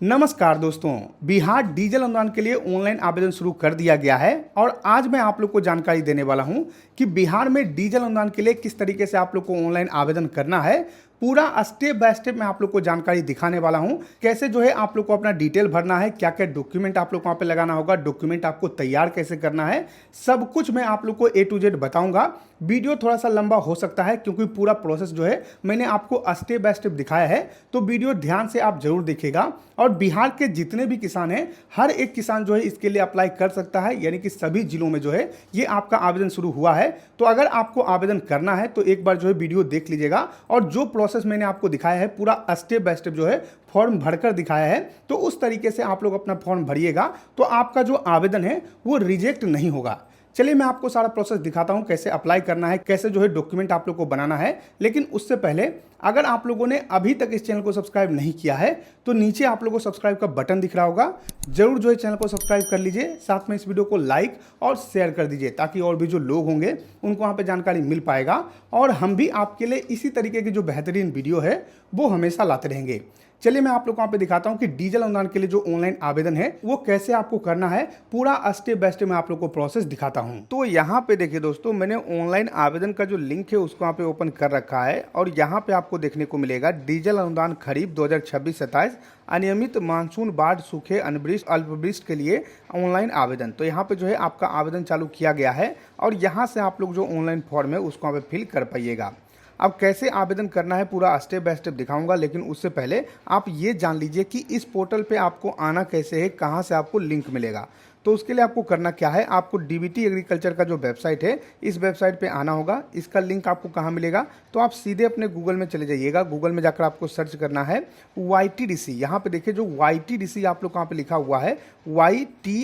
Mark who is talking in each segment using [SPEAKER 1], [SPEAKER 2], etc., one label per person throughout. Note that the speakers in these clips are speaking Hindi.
[SPEAKER 1] नमस्कार दोस्तों। बिहार डीजल अनुदान के लिए ऑनलाइन आवेदन शुरू कर दिया गया है और आज मैं आप लोग को जानकारी देने वाला हूं कि बिहार में डीजल अनुदान के लिए किस तरीके से आप लोग को ऑनलाइन आवेदन करना है। पूरा स्टेप बाय स्टेप मैं आप लोग को जानकारी दिखाने वाला हूं। कैसे जो है आप लोग को अपना डिटेल भरना है, क्या क्या डॉक्यूमेंट आप लोग को वहां पे लगाना होगा, डॉक्यूमेंट आपको तैयार कैसे करना है, सब कुछ मैं आप लोग को A to Z बताऊंगा। वीडियो थोड़ा सा लंबा हो सकता है क्योंकि पूरा प्रोसेस जो है मैंने आपको स्टेप बाय स्टेप दिखाया है, तो वीडियो ध्यान से आप जरूर देखिएगा। और बिहार के जितने भी किसान हैं, हर एक किसान जो है इसके लिए अप्लाई कर सकता है, यानी कि सभी जिलों में जो है ये आपका आवेदन शुरू हुआ है। तो अगर आपको आवेदन करना है तो एक बार जो है वीडियो देख लीजिएगा और जो प्रोसेस मैंने आपको दिखाया है पूरा स्टेप बाय स्टेप जो है फॉर्म भरकर दिखाया है, तो उस तरीके से आप लोग अपना फॉर्म भरिएगा तो आपका जो आवेदन है वो रिजेक्ट नहीं होगा। चलिए मैं आपको सारा प्रोसेस दिखाता हूं, कैसे अप्लाई करना है, कैसे जो है डॉक्यूमेंट आप लोग को बनाना है। लेकिन उससे पहले अगर आप लोगों ने अभी तक इस चैनल को सब्सक्राइब नहीं किया है तो नीचे आप लोगों को सब्सक्राइब का बटन दिख रहा होगा, जरूर जो है चैनल को सब्सक्राइब कर लीजिए। साथ में इस वीडियो को लाइक और शेयर कर दीजिए ताकि और भी जो लोग होंगे उनको वहाँ पे जानकारी मिल पाएगा और हम भी आपके लिए इसी तरीके की जो बेहतरीन वीडियो है वो हमेशा लाते रहेंगे। चलिए मैं आप लोग को वहाँ पे दिखाता हूँ कि डीजल अनुदान के लिए जो ऑनलाइन आवेदन है वो कैसे आपको करना है। पूरा स्टेप बाय स्टेप मैं आप लोग को प्रोसेस दिखाता हूँ। तो यहाँ पे देखिए दोस्तों, मैंने ऑनलाइन आवेदन का जो लिंक है उसको यहाँ पे ओपन कर रखा है और यहाँ पे आपको देखने को मिलेगा डीजल अनुदान खरीफ 2026-27 अनियमित मानसून बाढ़ सूखे अनवृष्ट अल्पवृष्टि के लिए ऑनलाइन आवेदन। तो यहाँ पे जो है आपका आवेदन चालू किया गया है और यहाँ से आप लोग जो ऑनलाइन फॉर्म है उसको यहाँ पे फिल कर पाइएगा। अब कैसे आवेदन करना है पूरा स्टेप बाय स्टेप दिखाऊंगा, लेकिन उससे पहले आप ये जान लीजिए कि इस पोर्टल पे आपको आना कैसे है, कहाँ से आपको लिंक मिलेगा। तो उसके लिए आपको करना क्या है, आपको डीबीटी एग्रीकल्चर का जो वेबसाइट है इस वेबसाइट पे आना होगा। इसका लिंक आपको कहाँ मिलेगा, तो आप सीधे अपने गूगल में चले जाइएगा। गूगल में जाकर आपको सर्च करना है YTDC। यहाँ पे देखिए जो YTDC आप लोग कहाँ पे लिखा हुआ है, YTRISHI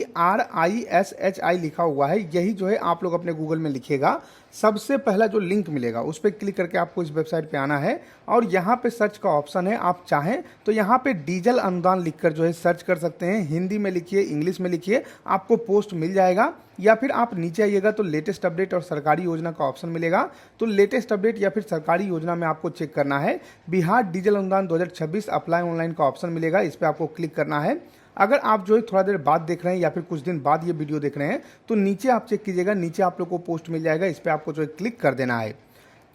[SPEAKER 1] लिखा हुआ है, यही जो है आप लोग अपने गूगल में लिखिएगा। सबसे पहला जो लिंक मिलेगा उस पर क्लिक करके आपको इस वेबसाइट पे आना है और यहाँ पे सर्च का ऑप्शन है। आप चाहें तो यहाँ पे डीजल अनुदान लिखकर जो है सर्च कर सकते हैं। हिंदी में लिखिए, इंग्लिश में लिखिए, आपको पोस्ट मिल जाएगा। या फिर आप नीचे आइएगा तो लेटेस्ट अपडेट और सरकारी योजना का ऑप्शन मिलेगा। तो लेटेस्ट अपडेट या फिर सरकारी योजना में आपको चेक करना है बिहार डीजल अनुदान 2026 अप्लाई ऑनलाइन का ऑप्शन मिलेगा, इस पर आपको क्लिक करना है। अगर आप जो है थोड़ा देर बाद देख रहे हैं या फिर कुछ दिन बाद ये वीडियो देख रहे हैं तो नीचे आप चेक कीजिएगा, नीचे आप लोग को पोस्ट मिल जाएगा, इस पर आपको जो है क्लिक कर देना है।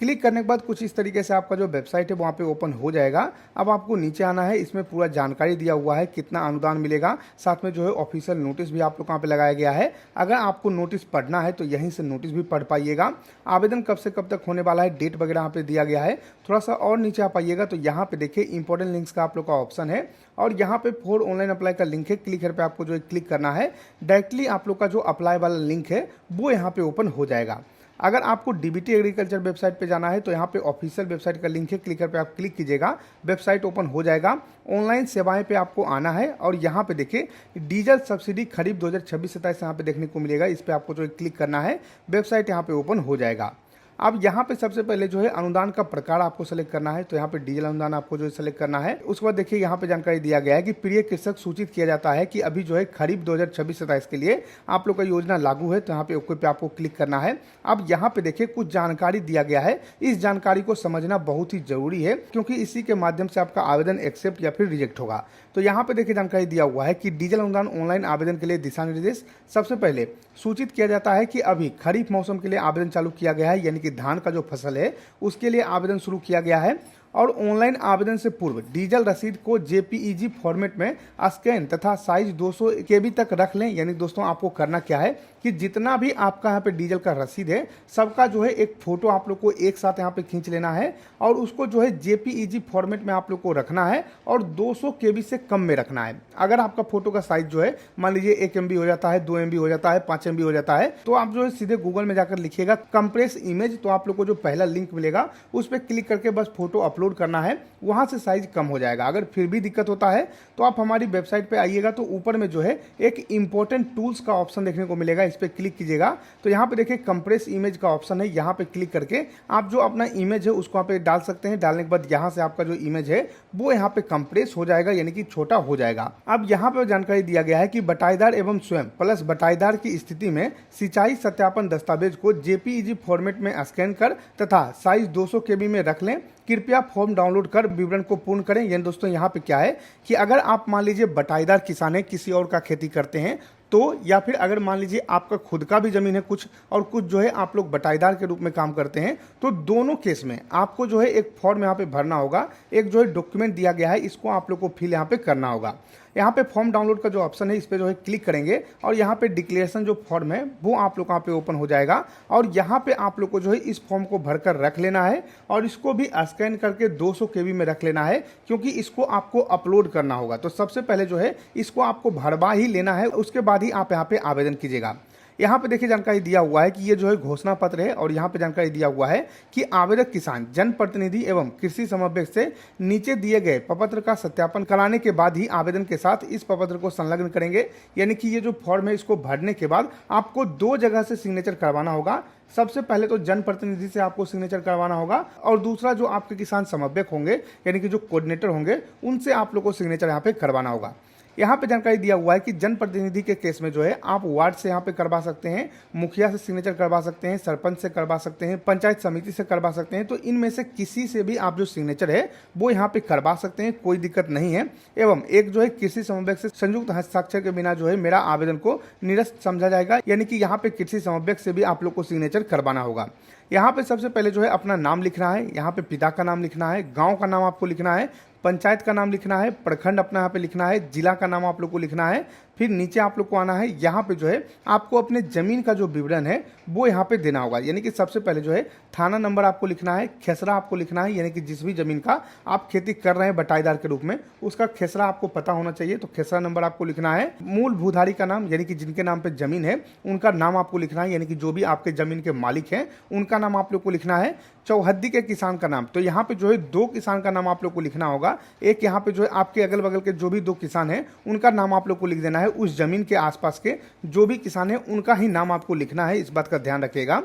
[SPEAKER 1] क्लिक करने के बाद कुछ इस तरीके से आपका जो वेबसाइट है वहाँ पे ओपन हो जाएगा। अब आपको नीचे आना है, इसमें पूरा जानकारी दिया हुआ है कितना अनुदान मिलेगा, साथ में जो है ऑफिशियल नोटिस भी आप लोग वहाँ पे लगाया गया है। अगर आपको नोटिस पढ़ना है तो यहीं से नोटिस भी पढ़ पाइएगा। आवेदन कब से कब तक होने वाला है, डेट वगैरह यहाँ पे दिया गया है। थोड़ा सा और नीचे आप आइएगा तो यहाँ पे देखिए इंपॉर्टेंट लिंक्स का आप लोग का ऑप्शन है और यहाँ पे फॉर ऑनलाइन अप्लाई का लिंक है। क्लिक पे आपको जो है क्लिक करना है, डायरेक्टली आप लोग का जो अप्लाई वाला लिंक है वो यहाँ पे ओपन हो जाएगा। अगर आपको डीबीटी एग्रीकल्चर वेबसाइट पे जाना है तो यहाँ पे ऑफिशियल वेबसाइट का लिंक है, क्लिकर पे आप क्लिक कीजिएगा, वेबसाइट ओपन हो जाएगा। ऑनलाइन सेवाएं पे आपको आना है और यहाँ पे देखिए डीजल सब्सिडी खरीफ 2026-27 यहाँ पे देखने को मिलेगा, इस पे आपको जो है क्लिक करना है, वेबसाइट यहाँ पे ओपन हो जाएगा। अब यहाँ पे सबसे पहले जो है अनुदान का प्रकार आपको सेलेक्ट करना है, तो यहाँ पे डीजल अनुदान आपको जो है सेलेक्ट करना है। उसके बाद देखिए यहाँ पे जानकारी दिया गया है कि प्रिय कृषक सूचित किया जाता है कि अभी जो है खरीफ 2026-27 के लिए आप लोग का योजना लागू है, तो यहाँ पे ओके पे आपको क्लिक करना है। अब यहाँ पे देखिए कुछ जानकारी दिया गया है, इस जानकारी को समझना बहुत ही जरूरी है क्योंकि इसी के माध्यम से आपका आवेदन एक्सेप्ट या फिर रिजेक्ट होगा। तो यहाँ पे देखिए जानकारी दिया हुआ है कि डीजल अनुदान ऑनलाइन आवेदन के लिए दिशा निर्देश। सबसे पहले सूचित किया जाता है कि अभी खरीफ मौसम के लिए आवेदन चालू किया गया है, यानी कि धान का जो फसल है उसके लिए आवेदन शुरू किया गया है और ऑनलाइन आवेदन से पूर्व डीजल रसीद को JPEG फॉर्मेट में स्कैन तथा साइज 200 KB तक रख लें। यानी दोस्तों आपको करना क्या है कि जितना भी आपका यहाँ पे डीजल का रसीद है सबका जो है एक फोटो आप लोग को एक साथ यहाँ पे खींच लेना है और उसको जो है JPEG फॉर्मेट में आप लोग को रखना है और 200 KB से कम में रखना है। अगर आपका फोटो का साइज जो है मान लीजिए 1 MB हो जाता है, 2 MB हो जाता है, 5 MB हो जाता है, तो आप जो है सीधे गूगल में जाकर लिखिएगा कंप्रेस इमेज, तो आप लोग को जो पहला लिंक मिलेगा उस पर क्लिक करके बस फोटो अपलोड करना है, वहां से साइज कम हो जाएगा। अगर फिर भी दिक्कत होता है तो आप हमारी वेबसाइट पे आइएगा तो ऊपर में जो है एक इंपॉर्टेंट टूल्स का ऑप्शन देखने को मिलेगा, इस पे क्लिक कीजिएगा तो यहाँ पे देखिए कंप्रेस इमेज का ऑप्शन है। यहाँ पे क्लिक करके आप जो अपना इमेज है उसको यहाँ पे डाल सकते हैं। डालने के बाद यहाँ से आपका जो इमेज है वो यहाँ पे कंप्रेस हो जाएगा, यानी कि छोटा हो जाएगा। अब यहाँ पे जानकारी दिया गया है कि बटाईदार एवं स्वयं प्लस बटाईदार की स्थिति में सिंचाई सत्यापन दस्तावेज को JPEG फॉर्मेट में स्कैन कर तथा साइज 200 KB में रख लें। कृपया आप फॉर्म डाउनलोड कर विवरण को पूर्ण करें। यानी दोस्तों यहाँ पे क्या है कि अगर आप मान लीजिए बटाईदार किसान हैं, किसी और का खेती करते हैं तो, या फिर अगर मान लीजिए आपका खुद का भी जमीन है कुछ और कुछ जो है आप लोग बटाईदार के रूप में काम करते हैं, तो दोनों केस में आपको जो है एक फॉर्म यहाँ पे भरना होगा। एक जो है डॉक्यूमेंट दिया गया है, इसको आप लोग को फिल यहाँ पे करना होगा। यहाँ पे फॉर्म डाउनलोड का जो ऑप्शन है इस पे जो है क्लिक करेंगे और यहाँ पे डिक्लेरेशन जो फॉर्म है वो आप लोग यहाँ पे ओपन हो जाएगा। और यहाँ पे आप लोग को जो है इस फॉर्म को भरकर रख लेना है और इसको भी स्कैन करके 200 KB में रख लेना है, क्योंकि इसको आपको अपलोड करना होगा। तो सबसे पहले जो है इसको आपको भरवा ही लेना है, उसके बाद ही आप यहाँ पे आवेदन कीजिएगा। यहाँ पे देखिए जानकारी दिया हुआ है कि ये जो है घोषणा पत्र है और यहाँ पे जानकारी दिया हुआ है कि आवेदक किसान जनप्रतिनिधि एवं कृषि समन्वयक से नीचे दिए गए प्रपत्र का सत्यापन कराने के बाद ही आवेदन के साथ इस प्रपत्र को संलग्न करेंगे। यानी कि ये जो फॉर्म है इसको भरने के बाद आपको 2 जगह से सिग्नेचर करवाना होगा। सबसे पहले तो जनप्रतिनिधि से आपको सिग्नेचर करवाना होगा और दूसरा जो आपके किसान समन्वयक होंगे यानी कि जो कोऑर्डिनेटर होंगे उनसे आप लोग को सिग्नेचर यहाँ पे करवाना होगा। यहाँ पे जानकारी दिया हुआ है कि जनप्रतिनिधि के केस में जो है आप वार्ड से यहाँ पे करवा सकते हैं, मुखिया से सिग्नेचर करवा सकते हैं, सरपंच से करवा सकते हैं, पंचायत समिति से करवा सकते हैं। तो इनमें से किसी से भी आप जो सिग्नेचर है वो यहाँ पे करवा सकते हैं, कोई दिक्कत नहीं है। एवं एक जो है कृषि समन्वयक से संयुक्त हस्ताक्षर के बिना जो है मेरा आवेदन को निरस्त समझा जाएगा। यानी कि यहाँ पे कृषि समन्वयक से भी आप लोग को सिग्नेचर करवाना होगा। यहाँ पे सबसे पहले जो है अपना नाम लिखना है, यहाँ पे पिता का नाम लिखना है, गाँव का नाम आपको लिखना है, पंचायत का नाम लिखना है, प्रखंड अपना यहाँ पे लिखना है, जिला का नाम आप लोग को लिखना है। फिर नीचे आप लोग को आना है, यहाँ पे जो है आपको अपने जमीन का जो विवरण है वो यहाँ पे देना होगा। यानी कि सबसे पहले जो है थाना नंबर आपको लिखना है, खेसरा आपको लिखना है, यानी कि जिस भी जमीन का आप खेती कर रहे हैं बटाईदार के रूप में उसका खेसरा आपको पता होना चाहिए, तो खेसरा नंबर आपको लिखना है। मूल भूधारी का नाम यानी कि जिनके नाम पे जमीन है उनका नाम आपको लिखना है, यानी कि जो भी आपके जमीन के मालिक हैं उनका नाम आप लोग को लिखना है। चौहद्दी के किसान का नाम, तो यहाँ पे जो है 2 किसान का नाम आप लोग को लिखना होगा। एक यहाँ पे जो है आपके अगल बगल के जो भी 2 किसान हैं उनका नाम आप लोग को लिख देना है। उस जमीन के आसपास के जो भी किसान हैं उनका ही नाम आपको लिखना है, इस बात का ध्यान रखिएगा।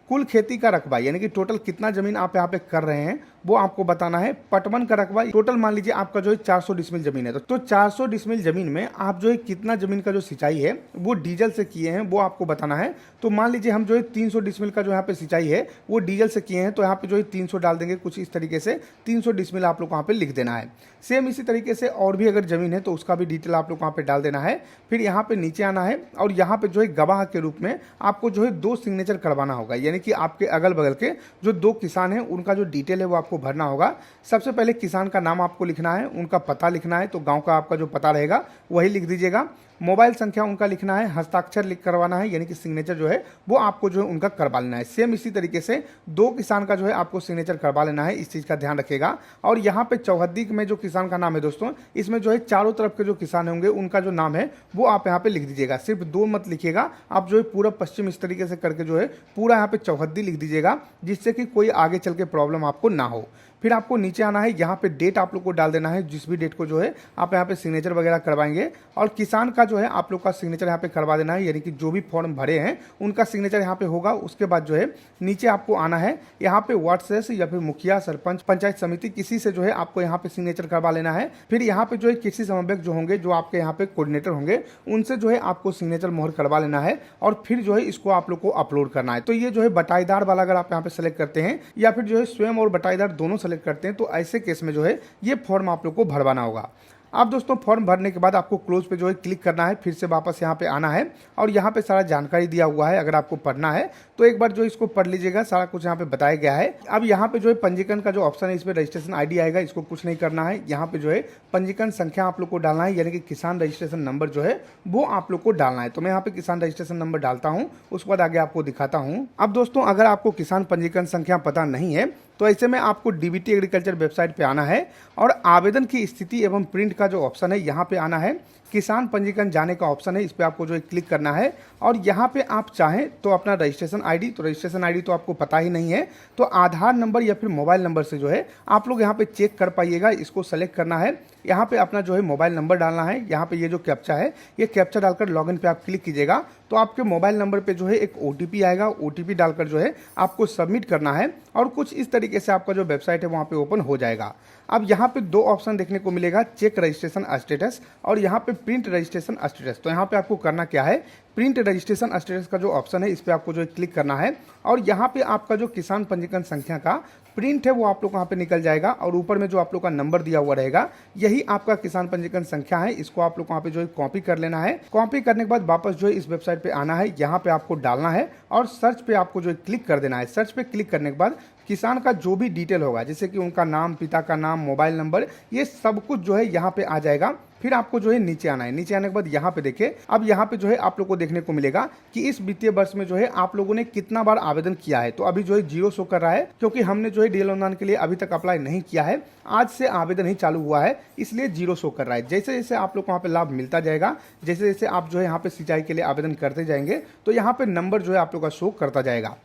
[SPEAKER 1] कुल खेती का रकबा यानी कि टोटल कितना जमीन आप यहाँ पे कर रहे हैं वो आपको बताना है। पटवन का रकबा टोटल मान लीजिए आपका जो है 400 डिसमिल जमीन है, तो 400 डिसमिल जमीन में आप जो है कितना जमीन का जो सिंचाई है वो डीजल से किए हैं वो आपको बताना है। तो मान लीजिए हम जो है 300 डिसमिल का जो यहाँ पे सिंचाई है वो डीजल से किए हैं, तो यहाँ पे जो है 300 डाल देंगे। कुछ इस तरीके से 300 डिसमिल आप लोग वहाँ पे लिख देना है। सेम इसी तरीके से और भी अगर जमीन है तो उसका भी डिटेल आप लोग वहाँ पे डाल देना है। फिर यहाँ पे नीचे आना है और यहाँ पे जो है गवाह के रूप में आपको जो है 2 सिग्नेचर करवाना होगा। यानी कि आपके अगल बगल के जो 2 किसान हैं उनका जो डिटेल है वो आपको भरना होगा। सबसे पहले किसान का नाम आपको लिखना है, उनका पता लिखना है, तो गांव का आपका जो पता रहेगा वही लिख दीजिएगा। मोबाइल संख्या उनका लिखना है, हस्ताक्षर लिख करवाना है, यानी कि सिग्नेचर जो है वो आपको जो है उनका करवा लेना है। सेम इसी तरीके से 2 किसान का जो है आपको सिग्नेचर करवा लेना है, इस चीज़ का ध्यान रखिएगा। और यहाँ पे चौहद्दी में जो किसान का नाम है दोस्तों, इसमें जो है चारों तरफ के जो किसान होंगे उनका जो नाम है वो आप यहाँ पे लिख दीजिएगा। सिर्फ 2 मत लिखिएगा, आप जो है पूरा पश्चिम इस तरीके से करके जो है पूरा यहाँ पे चौहद्दी लिख दीजिएगा, जिससे कि कोई आगे चल के प्रॉब्लम आपको ना हो। फिर आपको नीचे आना है, यहाँ पे डेट आप लोग को डाल देना है, जिस भी डेट को जो है आप यहाँ पे सिग्नेचर वगैरह करवाएंगे। और किसान का जो है आप लोग का सिग्नेचर यहाँ पे करवा देना है, यानी कि जो भी फॉर्म भरे हैं उनका सिग्नेचर यहाँ पे होगा। उसके बाद जो है नीचे आपको आना है, यहाँ पे वार्ड से या फिर मुखिया, सरपंच, पंचायत समिति किसी से जो है आपको यहाँ पे सिग्नेचर करवा लेना है। फिर यहाँ पे जो है कृषि समन्वयक जो होंगे, जो आपके यहाँ पे कोऑर्डिनेटर होंगे, उनसे जो है आपको सिग्नेचर मोहर करवा लेना है और फिर जो है इसको आप लोग को अपलोड करना है। तो ये जो है बटाईदार वाला अगर आप यहाँ पे सेलेक्ट करते हैं या फिर जो है स्वयं और बटाईदार दोनों सेलेक्ट करते हैं, तो ऐसे केस में जो है ये फॉर्म आप लोग को भरवाना होगा। अब दोस्तों फॉर्म भरने के बाद आपको क्लोज पे जो है क्लिक करना है, फिर से वापस यहाँ पे आना है और यहाँ पे सारा जानकारी दिया हुआ है। अगर आपको पढ़ना है तो एक बार जो इसको पढ़ लीजिएगा, सारा कुछ यहाँ पे बताया गया है। अब यहाँ पे जो है पंजीकरण का जो ऑप्शन है, इसमें रजिस्ट्रेशन आईडी आएगा, इसको कुछ नहीं करना है। यहाँ पे जो है पंजीकरण संख्या आप लोग को डालना है, यानी कि किसान रजिस्ट्रेशन नंबर जो है वो आप लोग को डालना है। तो मैं यहाँ पे किसान रजिस्ट्रेशन नंबर डालता हूँ, उसके बाद आगे आपको दिखाता हूँ। अब दोस्तों अगर आपको किसान पंजीकरण संख्या पता नहीं है तो ऐसे में आपको डीबीटी एग्रीकल्चर वेबसाइट पे आना है और आवेदन की स्थिति एवं प्रिंट का जो ऑप्शन है यहाँ पे आना है। किसान पंजीकरण जाने का ऑप्शन है, इस पे आपको जो है क्लिक करना है और यहाँ पे आप चाहें तो अपना रजिस्ट्रेशन आईडी, तो रजिस्ट्रेशन आईडी तो आपको पता ही नहीं है, तो आधार नंबर या फिर मोबाइल नंबर से जो है आप लोग यहाँ पे चेक कर पाइएगा। इसको सेलेक्ट करना है, यहाँ पे अपना जो है मोबाइल नंबर डालना है। यहाँ पे ये जो कैप्चा है, ये कैप्चा डालकर लॉगिन पे आप क्लिक कीजिएगा तो आपके मोबाइल नंबर पे जो है एक ओटीपी आएगा। ओटीपी डालकर जो है आपको सबमिट करना है और कुछ इस तरीके से आपका जो वेबसाइट है वहाँ पे ओपन हो जाएगा। अब यहाँ पे दो ऑप्शन देखने को मिलेगा, चेक रजिस्ट्रेशन स्टेटस और यहाँ पे प्रिंट रजिस्ट्रेशन स्टेटस। तो यहाँ पे आपको करना क्या है, प्रिंट रजिस्ट्रेशन स्टेटस का जो ऑप्शन है इस पे आपको जो है क्लिक करना है और यहाँ पे आपका जो किसान पंजीकरण संख्या का प्रिंट है वो आप लोग को यहाँ पे निकल जाएगा और ऊपर में जो आप लोग का नंबर दिया हुआ रहेगा यही आपका किसान पंजीकरण संख्या है। इसको आप लोग को यहाँ पे जो है कॉपी कर लेना है। कॉपी करने के बाद वापस जो है इस वेबसाइट पे आना है, यहाँ पे आपको डालना है और सर्च पे आपको जो है क्लिक कर देना है। सर्च पे क्लिक करने के बाद किसान का जो भी डिटेल होगा जैसे कि उनका नाम, पिता का नाम, मोबाइल नंबर, ये सब कुछ जो है यहाँ पे आ जाएगा। फिर आपको जो है नीचे आना है। नीचे आने के बाद यहाँ पे देखिए, अब यहाँ पे जो है आप लोग को देखने को मिलेगा कि इस वित्तीय वर्ष में जो है आप लोगों ने कितना बार आवेदन किया है। तो अभी जो है 0 शो कर रहा है क्योंकि हमने जो है डीएल अनुदान के लिए अभी तक अप्लाई नहीं किया है, आज से आवेदन ही चालू हुआ है इसलिए 0 शो कर रहा है। जैसे जैसे आप लोग को वहाँ पे लाभ मिलता जाएगा, जैसे जैसे आप जो है यहाँ पे सिंचाई के लिए आवेदन करते जाएंगे तो यहाँ पे नंबर जो है आप लोग का शो करता जाएगा।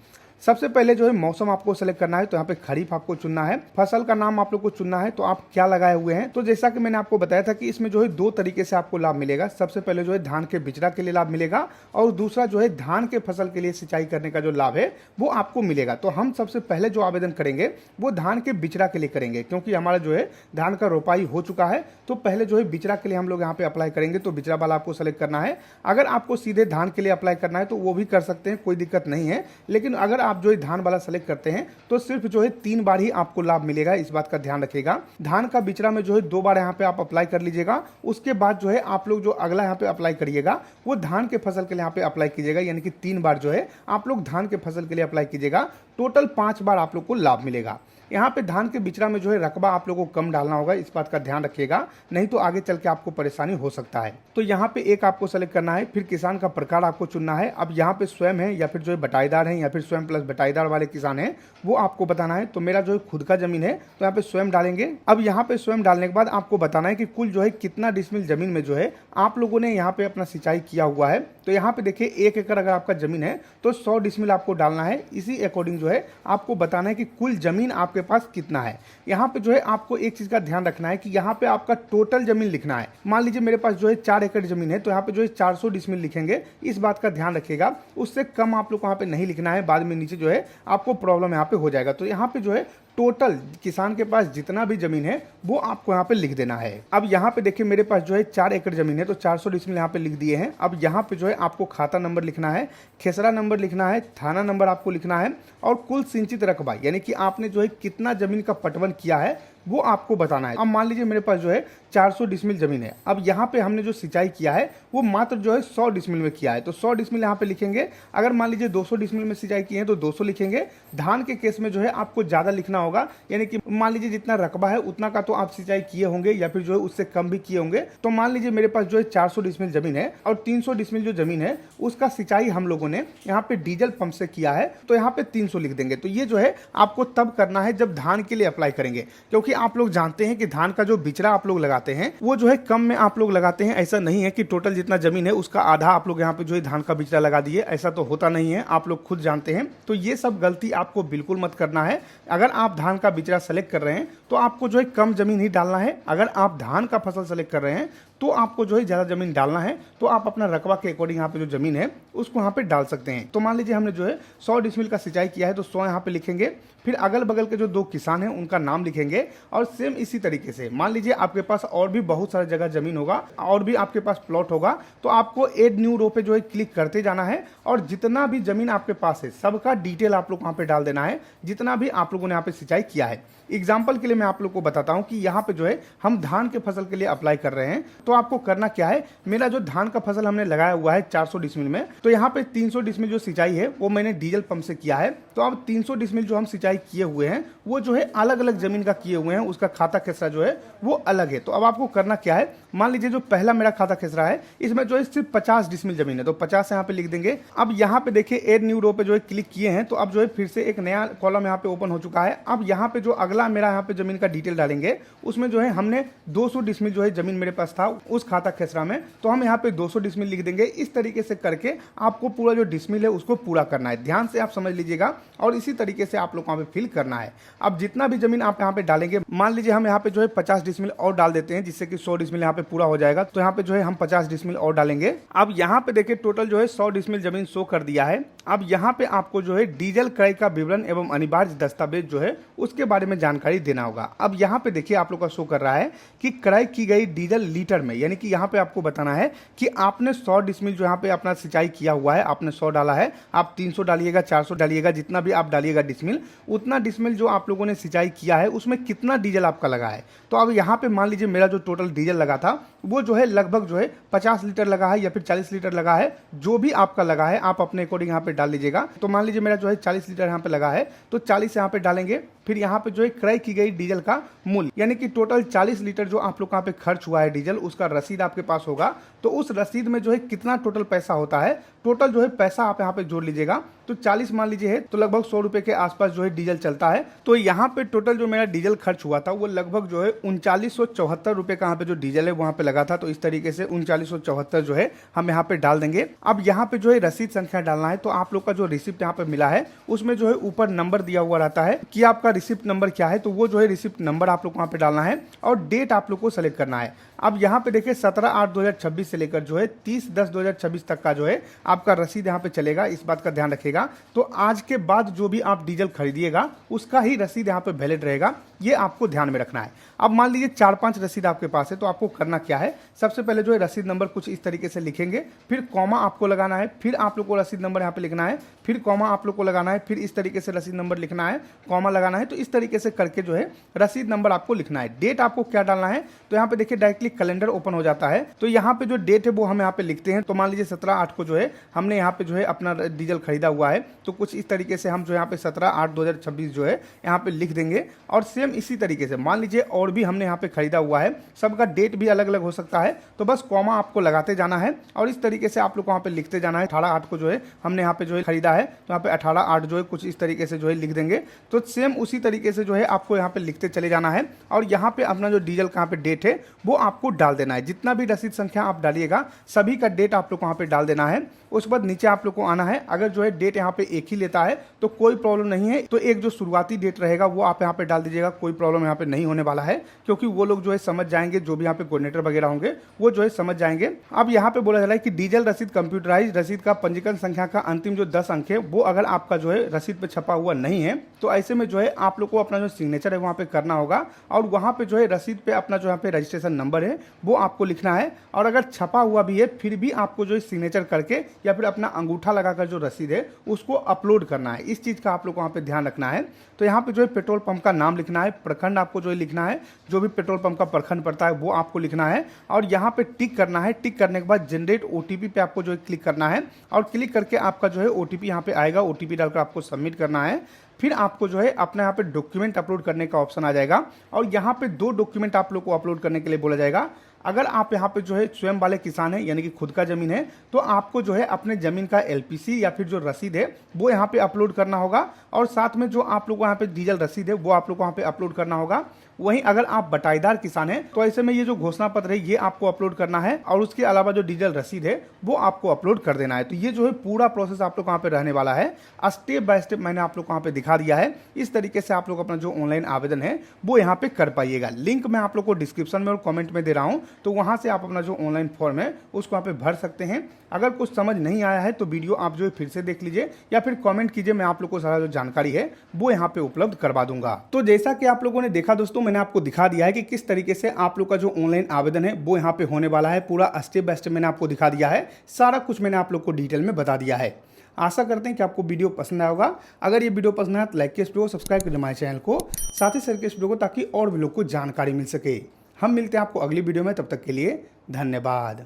[SPEAKER 1] सबसे पहले जो है मौसम आपको सेलेक्ट करना है, तो यहाँ पे खरीफ आपको चुनना है। फसल का नाम आप लोग को चुनना है, तो आप क्या लगाए हुए हैं। तो जैसा कि मैंने आपको बताया था कि इसमें जो है 2 तरीके से आपको लाभ मिलेगा। सबसे पहले जो है धान के बिचड़ा के लिए लाभ मिलेगा और दूसरा जो है धान के फसल के लिए सिंचाई करने का जो लाभ है वो आपको मिलेगा। तो हम सबसे पहले जो आवेदन करेंगे वो धान के बिचड़ा के लिए करेंगे क्योंकि हमारा जो है धान का रोपाई हो चुका है। तो पहले जो है बिचड़ा के लिए हम लोग यहाँ पे अप्लाई करेंगे, तो बिचड़ा वाला आपको सेलेक्ट करना है। अगर आपको सीधे धान के लिए अप्लाई करना है तो वो भी कर सकते हैं, कोई दिक्कत नहीं है। लेकिन अगर आप जो है धान वाला सेलेक्ट करते हैं तो सिर्फ जो है 3 बार ही आपको लाभ मिलेगा, इस बात का ध्यान रखिएगा। धान का बिचड़ा में जो है 2 बार यहाँ पे आप अप्लाई कर लीजिएगा। उसके बाद जो है आप लोग जो अगला यहाँ पे अप्लाई करिएगा वो धान के फसल के लिए यहाँ पे अप्लाई कीजिएगा, यानी कि 3 बार जो है आप लोग धान के फसल के लिए अप्लाई कीजिएगा। टोटल 5 बार आप लोग को लाभ मिलेगा। यहाँ पे धान के बिचड़ा में जो है रकबा आप लोगों को कम डालना होगा, इस बात का ध्यान रखिएगा, नहीं तो आगे चल के आपको परेशानी हो सकता है। तो यहाँ पे एक आपको सेलेक्ट करना है, फिर किसान का प्रकार आपको चुनना है। अब यहाँ पे स्वयं है या फिर जो है बटाईदार है या फिर स्वयं प्लस बटाईदार वाले किसान है वो आपको बताना है। तो मेरा जो है खुद का जमीन है तो यहाँ पे स्वयं डालेंगे। अब यहाँ पे स्वयं डालने के बाद आपको बताना है कि कुल जो है कितना डिसमिल जमीन में जो है आप लोगों ने यहाँ पे अपना सिंचाई किया हुआ है। तो यहाँ पे देखिए 1 एकड़ अगर आपका जमीन है तो 100 डिसमिल आपको डालना है। इसी अकॉर्डिंग जो है आपको बताना है कि कुल जमीन आपके पास कितना है। यहाँ पे जो है आपको एक चीज का ध्यान रखना है कि यहाँ पे आपका टोटल जमीन लिखना है। मान लीजिए मेरे पास जो है 4 एकड़ जमीन है तो यहाँ पे जो है 400 डिसमिल लिखेंगे, इस बात का ध्यान रखिएगा। उससे कम आप लोग को यहाँ पे नहीं लिखना है, बाद में नीचे जो है आपको प्रॉब्लम यहाँ पे हो जाएगा। तो यहाँ पे जो है टोटल किसान के पास जितना भी जमीन है वो आपको यहाँ पे लिख देना है। अब यहाँ पे देखिए मेरे पास जो है 4 एकड़ जमीन है तो 400 डिसमिल यहाँ पे लिख दिए हैं। अब यहाँ पे जो है आपको खाता नंबर लिखना है, खेसरा नंबर लिखना है, थाना नंबर आपको लिखना है और कुल सिंचित रकबा यानी कि आपने जो है कितना जमीन का पटवन किया है वो आपको बताना है। अब मान लीजिए मेरे पास जो है 400 डिसमिल जमीन है। अब यहाँ पे हमने जो सिंचाई किया है वो मात्र जो है 100 डिसमिल में किया है, तो 100 डिसमिल यहाँ पे लिखेंगे। अगर मान लीजिए 200 डिसमिल में सिंचाई की है तो 200 लिखेंगे। धान के केस में जो है आपको ज्यादा लिखना होगा, यानी कि मान लीजिए जितना रकबा है उतना का तो आप सिंचाई किए होंगे या फिर जो है उससे कम भी किए होंगे। तो मान लीजिए मेरे पास जो है 400 डिसमिल जमीन है और 300 डिसमिल जो जमीन है उसका सिंचाई हम लोगों ने यहाँ पे डीजल पंप से किया है, तो यहाँ पे 300 लिख देंगे। तो ये जो है आपको तब करना है जब धान के लिए अप्लाई करेंगे, क्योंकि आप लोग जानते हैं कि धान का जो बिचड़ा आप लोग लगाते हैं वो जो है कम में आप लोग लगाते हैं। ऐसा नहीं है कि टोटल जितना जमीन है उसका आधा आप लोग यहाँ पे जो है धान का बिचड़ा लगा दिए, ऐसा तो होता नहीं है, आप लोग खुद जानते हैं। तो ये सब गलती आपको बिल्कुल मत करना है। अगर आप धान का बिचड़ा सेलेक्ट कर रहे हैं तो आपको जो है कम जमीन ही डालना है। अगर आप धान का फसल सेलेक्ट कर रहे हैं तो आपको जो है ज्यादा जमीन डालना है। तो आप अपना रकबा के अकॉर्डिंग यहाँ पे जो जमीन है उसको यहाँ पे डाल सकते हैं। तो मान लीजिए हमने जो है 100 डिसमिल का सिंचाई किया है तो 100 यहाँ पे लिखेंगे। फिर अगल बगल के जो 2 किसान हैं उनका नाम लिखेंगे और सेम इसी तरीके से मान लीजिए आपके पास और भी बहुत सारा जगह जमीन होगा और भी आपके पास प्लॉट होगा, तो आपको एड न्यू रो पे जो है क्लिक करते जाना है और जितना भी जमीन आपके पास है सबका डिटेल आप लोग वहाँ पे डाल देना है, जितना भी आप लोगों ने यहाँ पे सिंचाई किया है। एग्जाम्पल के लिए मैं आप लोग को बताता हूं कि यहाँ पे जो है हम धान के फसल के लिए अप्लाई कर रहे हैं। तो आपको करना क्या है, मेरा जो धान का फसल हमने लगाया हुआ है 400 डिसमिल में, तो यहाँ पे 300 डिसमिल जो सिंचाई है वो मैंने डीजल पंप से किया है। तो अब 300 डिसमिल जो हम सिंचाई किए हुए हैं वो जो है अलग अलग जमीन का किए हुए हैं, उसका खाता खेसरा जो है वो अलग है। तो अब आपको करना क्या है, मान लीजिए जो पहला मेरा खाता खेसरा है इसमें जो है सिर्फ 50 डिसमिल जमीन है, तो 50 यहाँ पे लिख देंगे। अब यहाँ पे देखिए एड न्यू रो पे जो है क्लिक किए हैं तो अब जो है फिर से एक नया कॉलम यहाँ पे ओपन हो चुका है। अब यहाँ पे जो अगला मेरा यहाँ पे जमीन का डिटेल डालेंगे उसमें जो है हमने 200 डिसमिल जो है जमीन मेरे पास था उस खाता खेसरा में, तो हम यहाँ पे 200 डिसमिल लिख देंगे। इस तरीके से करके आपको पूरा जो डिसमिल है उसको पूरा करना है। ध्यान से आप समझ लीजिएगा और इसी तरीके से आप लोग वहाँ पे फिल करना है। अब जितना भी जमीन आप यहाँ पे डालेंगे, मान लीजिए हम यहाँ पे जो है 50 डिसमिल और डाल देते हैं, जिससे कि 100 डिसमिल यहाँ पे पूरा हो जाएगा। तो यहाँ पे जो है हम 50 डिसमिल और डालेंगे। अब यहाँ पे देखिए टोटल जो है 100 डिसमिल जमीन शो कर दिया है। अब यहाँ पे आपको जो है डीजल क्रय का विवरण एवं अनिवार्य दस्तावेज जो है उसके बारे में जानकारी देना होगा। अब यहाँ पे देखिए आप लोग का शो कर रहा है कि क्रय की गई डीजल लीटर में, यानी कि यहाँ पे आपको बताना है कि आपने 100 डिसमिल जो यहाँ पे अपना सिंचाई किया हुआ है, आपने 100 डाला है, आप 300 डालिएगा, 400 डालिएगा, जितना भी आप डालिएगा डिसमिल, उतना डिसमिल जो आप लोगों ने सिंचाई किया है उसमें कितना डीजल आपका लगा है। तो अब यहाँ पे मान लीजिए मेरा जो टोटल डीजल लगा था वो जो है लगभग जो है 50 लीटर लगा है या फिर 40 लीटर लगा है, जो भी आपका लगा है आप अपने अकॉर्डिंग यहाँ पे डाल लीजिएगा। तो मान लीजिए मेरा जो है 40 लीटर यहाँ पे लगा है, तो 40 यहाँ पे डालेंगे। फिर यहाँ पे जो है क्रय की गई डीजल का मूल्य, यानी कि टोटल 40 लीटर जो आप लोग यहाँ पे खर्च हुआ है डीजल, उसका रसीद आपके पास होगा। तो उस रसीद में जो है कितना टोटल पैसा होता है, टोटल जो है पैसा आप यहाँ पे जोड़ लीजिएगा। तो 40 मान लीजिए है, तो लगभग 100 रुपए के आसपास जो है डीजल चलता है। तो यहाँ पे टोटल जो मेरा डीजल खर्च हुआ था वो लगभग जो है 3974 रुपए का यहाँ पे जो डीजल है वहाँ पे लगा था। तो इस तरीके से 3974 जो है हम यहाँ पे डाल देंगे। अब यहाँ पे जो है रसीद संख्या डालना है। तो आप लोग का जो रिसिप्ट यहाँ पे मिला है उसमें जो है ऊपर नंबर दिया हुआ रहता है कि आपका रिसिप्ट नंबर क्या है, तो वो जो है रिसिप्ट नंबर आप लोग वहाँ पे डालना है और डेट आप लोग को सेलेक्ट करना है। अब यहाँ पे देखिए 17/8/2026 से लेकर जो है 30/10/2026 तक का जो है आपका रसीद यहाँ पे चलेगा, इस बात का ध्यान रखिएगा। तो आज के बाद जो भी आप डीजल खरीदिएगा उसका ही रसीद यहाँ पे वैलिड रहेगा, ये आपको ध्यान में रखना है। अब मान लीजिए 4-5 रसीद आपके पास है, तो आपको करना क्या है, सबसे पहले जो है रसीद नंबर कुछ इस तरीके से लिखेंगे, फिर कॉमा आपको लगाना है, फिर आप लोग को रसीद नंबर यहाँ पे लिखना है, फिर कॉमा आप लोग को लगाना है, फिर इस तरीके से रसीद नंबर लिखना है, कॉमा लगाना है। तो इस तरीके से करके जो है रसीद नंबर आपको लिखना है। डेट आपको क्या डालना है, तो यहाँ पे देखिए डायरेक्टली कैलेंडर ओपन हो जाता है। तो यहाँ पे जो डेट है वो हम यहाँ पे लिखते हैं। तो मान लीजिए 17/8 को जो है हमने यहाँ पे जो है अपना डीजल खरीदा हुआ है, तो कुछ इस तरीके से हम जो यहाँ पे 17/8/2026 जो है यहाँ पे लिख देंगे। और सेम इसी तरीके से मान लीजिए और भी हमने यहाँ पे खरीदा हुआ है, सबका डेट भी अलग अलग हो सकता है, तो बस कॉमा आपको लगाते जाना है और इस तरीके से आप लोग को वहाँ पे लिखते जाना है। 18/8 को जो है हमने यहाँ पे जो है खरीदा है, तो यहाँ पे 18/8 जो है कुछ इस तरीके से जो है लिख देंगे। तो सेम उसी तरीके से जो है आपको यहाँ पे लिखते चले जाना है और यहाँ पे अपना जो डीजल का यहाँ पे डेट है वो आपको डाल देना है। जितना भी रसीद संख्या आप डालिएगा सभी का डेट आप लोग को वहाँ पे डाल देना है। उसके बाद नीचे आप लोग को आना है। अगर जो है डेट यहाँ पे एक ही लेता है तो कोई प्रॉब्लम नहीं है, तो एक जो शुरुआती डेट रहेगा वो आप यहाँ पे डाल दीजिएगा, कोई प्रॉब्लम यहाँ पे नहीं होने वाला है, क्योंकि वो लोग जो है समझ जाएंगे, जो भी यहाँ पे कोऑर्डिनेटर वगैरह होंगे वो जो है समझ जाएंगे। अब यहाँ पे बोला जा रहा है कि डीजल रसीद कंप्यूटराइज रसीद का पंजीकरण संख्या का अंतिम जो 10 अंक है वो अगर आपका जो है रसीद पे छपा हुआ नहीं है, तो ऐसे में जो है आप लोग को अपना जो सिग्नेचर है वहाँ पे करना होगा और वहाँ पे जो है रसीद पे अपना जो यहाँ पे रजिस्ट्रेशन नंबर है वो आपको लिखना है। और अगर छपा हुआ भी है फिर भी आपको जो है सिग्नेचर करके या फिर अपना अंगूठा लगाकर जो रसीद है उसको अपलोड करना है। इस चीज़ का आप लोग को वहाँ पे ध्यान रखना है। तो यहाँ पे जो है पेट्रोल पंप का नाम लिखना है, प्रखंड आपको जो है लिखना है, जो भी पेट्रोल पंप का प्रखंड पड़ता है वो आपको लिखना है और यहाँ पे टिक करना है। टिक करने के बाद जनरेट ओटीपी पे आपको जो है क्लिक करना है और क्लिक करके आपका जो है ओटीपी यहाँ पे आएगा, ओटीपी डालकर आपको सबमिट करना है। फिर आपको जो है अपने यहाँ पे डॉक्यूमेंट अपलोड करने का ऑप्शन आ जाएगा और यहाँ पे 2 डॉक्यूमेंट आप लोग को अपलोड करने के लिए बोला जाएगा। अगर आप यहाँ पे जो है स्वयं वाले किसान हैं, यानी कि खुद का जमीन है, तो आपको जो है अपने जमीन का एलपीसी या फिर जो रसीद है वो यहाँ पे अपलोड करना होगा और साथ में जो आप लोग यहाँ पे डीजल रसीद है वो आप लोग वहाँ पे अपलोड करना होगा। वहीं अगर आप बटाईदार किसान हैं तो ऐसे में ये जो घोषणा पत्र है ये आपको अपलोड करना है और उसके अलावा जो डीजल रसीद है वो आपको अपलोड कर देना है। तो ये जो है पूरा प्रोसेस आप लोग वहाँ पे रहने वाला है। स्टेप बाय स्टेप मैंने आप लोग को वहाँ पे दिखा दिया है। इस तरीके से आप लोग अपना जो ऑनलाइन आवेदन है वो यहाँ पे कर पाइएगा। लिंक मैं आप लोग को डिस्क्रिप्शन में और कमेंट में दे रहा हूँ, तो वहाँ से आप अपना जो ऑनलाइन फॉर्म है उसको वहाँ पे भर सकते हैं। अगर कुछ समझ नहीं आया है तो वीडियो आप जो है फिर से देख लीजिए या फिर कमेंट कीजिए, मैं आप लोग को सारा जो जानकारी है वो यहाँ पे उपलब्ध करवा दूंगा। तो जैसा कि आप लोगों ने देखा दोस्तों, मैंने आपको दिखा दिया है कि किस तरीके से आप लोग का जो ऑनलाइन आवेदन है वो यहाँ पे होने वाला है। पूरा स्टेप बाय स्टेप मैंने आपको दिखा दिया है, सारा कुछ मैंने आप लोग को डिटेल में बता दिया है। आशा करते हैं कि आपको वीडियो पसंद आया होगा। अगर ये वीडियो पसंद आया तो लाइक कीजिए, वीडियो को सब्सक्राइब कीजिए हमारे चैनल को, साथ ही शेयर कीजिए वीडियो को ताकि और भी लोग को जानकारी मिल सके। हम मिलते हैं आपको अगली वीडियो में, तब तक के लिए धन्यवाद।